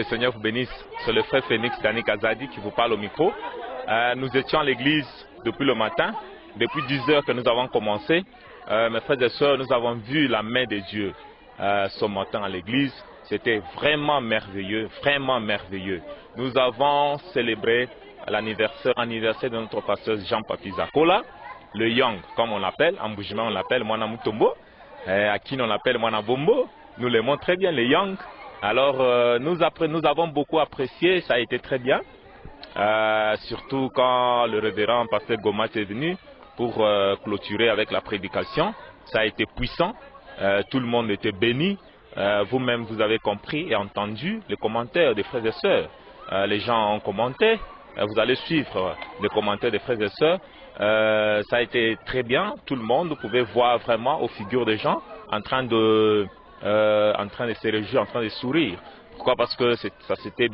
Le Seigneur vous bénisse, c'est le frère Phénix Dani Kazadi qui vous parle au micro. Nous étions à l'église depuis le matin, depuis 10 heures que nous avons commencé. Mes frères et sœurs, nous avons vu la main de Dieu ce matin à l'église. C'était vraiment merveilleux, vraiment merveilleux. Nous avons célébré l'anniversaire de notre pasteur Jean-Papi Zakola, le Young, comme on l'appelle, en Boujima on l'appelle Mwana Mutombo, à qui on l'appelle Mwana Bombo. Nous l'aimons très bien, le Young. Alors, nous avons beaucoup apprécié, ça a été très bien. Surtout quand le révérend pasteur Gomat est venu pour clôturer avec la prédication. Ça a été puissant, tout le monde était béni. Vous-même, vous avez compris et entendu les commentaires des frères et sœurs. Les gens ont commenté, vous allez suivre les commentaires des frères et sœurs. Ça a été très bien, tout le monde, vous pouvez voir vraiment aux figures des gens en train de se réjouir, en train de sourire. Pourquoi? Parce que ça s'était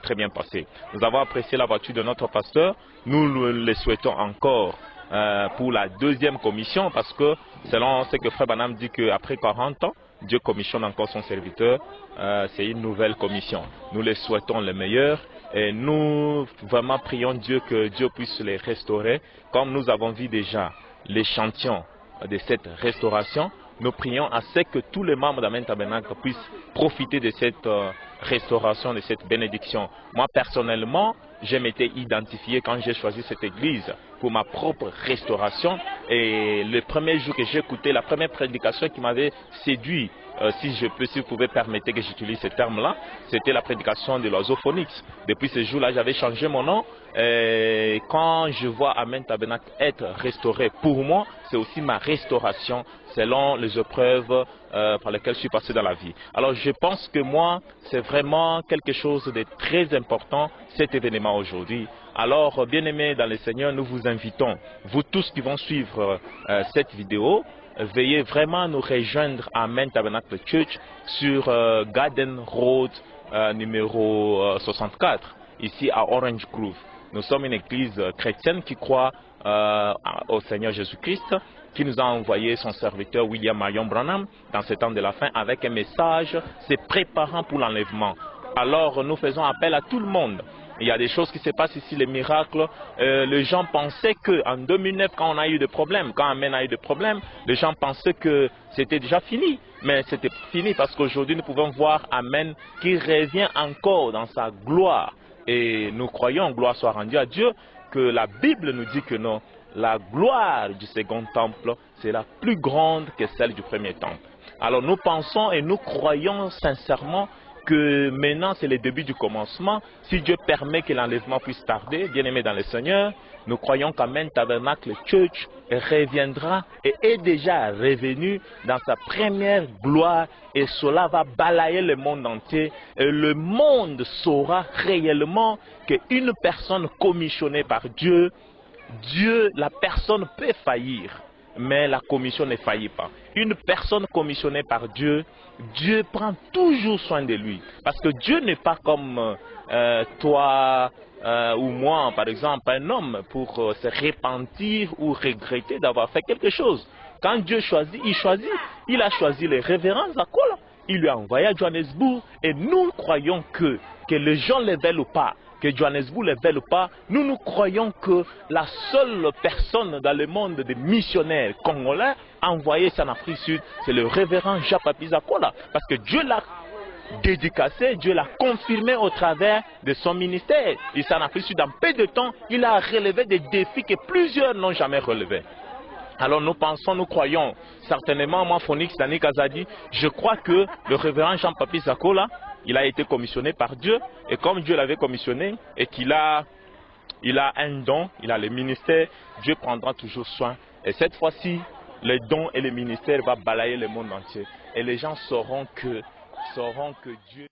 très bien passé. Nous avons apprécié la voiture de notre pasteur. Nous le souhaitons encore pour la deuxième commission, parce que selon ce que Frère Banam dit qu'après 40 ans, Dieu commissionne encore son serviteur. C'est une nouvelle commission. Nous les souhaitons le meilleur et nous vraiment prions Dieu que Dieu puisse les restaurer. Comme nous avons vu déjà l'échantillon de cette restauration, nous prions à ce que tous les membres d'Amen Tabernacle puissent profiter de cette restauration, de cette bénédiction. Moi, personnellement, je m'étais identifié quand j'ai choisi cette église pour ma propre restauration. Et le premier jour que j'ai écouté, la première prédication qui m'avait séduit, si vous pouvez permettre que j'utilise ce terme-là, c'était la prédication de l'oiseau Phonix. Depuis ce jour-là, j'avais changé mon nom. Et quand je vois Amen Tabernacle être restauré, pour moi, c'est aussi ma restauration selon les épreuves par lesquelles je suis passé dans la vie. Alors je pense que moi, c'est vraiment quelque chose de très important, cet événement aujourd'hui. Alors, bien-aimés dans le Seigneur, nous vous invitons, vous tous qui vont suivre cette vidéo, veuillez vraiment nous rejoindre à Amen Tabernacle Church sur Garden Road numéro 64, ici à Orange Grove. Nous sommes une église chrétienne qui croit au Seigneur Jésus-Christ, qui nous a envoyé son serviteur William Marion Branham dans ce temps de la fin avec un message se préparant pour l'enlèvement. Alors nous faisons appel à tout le monde. Il y a des choses qui se passent ici, les miracles. Les gens pensaient qu'en 2009, quand on a eu des problèmes, quand Amen a eu des problèmes, les gens pensaient que c'était déjà fini. Mais c'était fini parce qu'aujourd'hui, nous pouvons voir Amen qui revient encore dans sa gloire. Et nous croyons, gloire soit rendue à Dieu, que la Bible nous dit que non, la gloire du second temple, c'est la plus grande que celle du premier temple. Alors nous pensons et nous croyons sincèrement que maintenant c'est le début du commencement. Si Dieu permet que l'enlèvement puisse tarder, bien aimé dans le Seigneur, nous croyons qu'Amen Tabernacle Church reviendra et est déjà revenu dans sa première gloire, et cela va balayer le monde entier et le monde saura réellement qu'une personne commissionnée par Dieu, la personne peut faillir, mais la commission ne faillit pas. Une personne commissionnée par Dieu, Dieu prend toujours soin de lui. Parce que Dieu n'est pas comme toi ou moi, par exemple, un homme pour se repentir ou regretter d'avoir fait quelque chose. Quand Dieu choisit, il choisit. Il a choisi le révérend Zakola. Il lui a envoyé à Johannesburg et nous croyons que les gens le veulent ou pas, que Johannesburg ne le veulent pas, nous croyons que la seule personne dans le monde des missionnaires congolais envoyés en Afrique Sud, c'est le révérend Jean-Papi Zakola. Parce que Dieu l'a dédicacé, Dieu l'a confirmé au travers de son ministère. Ici en Afrique Sud, en peu de temps, il a relevé des défis que plusieurs n'ont jamais relevés. Alors nous pensons, nous croyons, certainement, moi, Phénix Dani Kazadi, je crois que le révérend Jean-Papi Zakola, il a été commissionné par Dieu, et comme Dieu l'avait commissionné, et qu'il a un don, il a le ministère, Dieu prendra toujours soin. Et cette fois-ci, les dons et le ministère vont balayer le monde entier. Et les gens sauront que Dieu...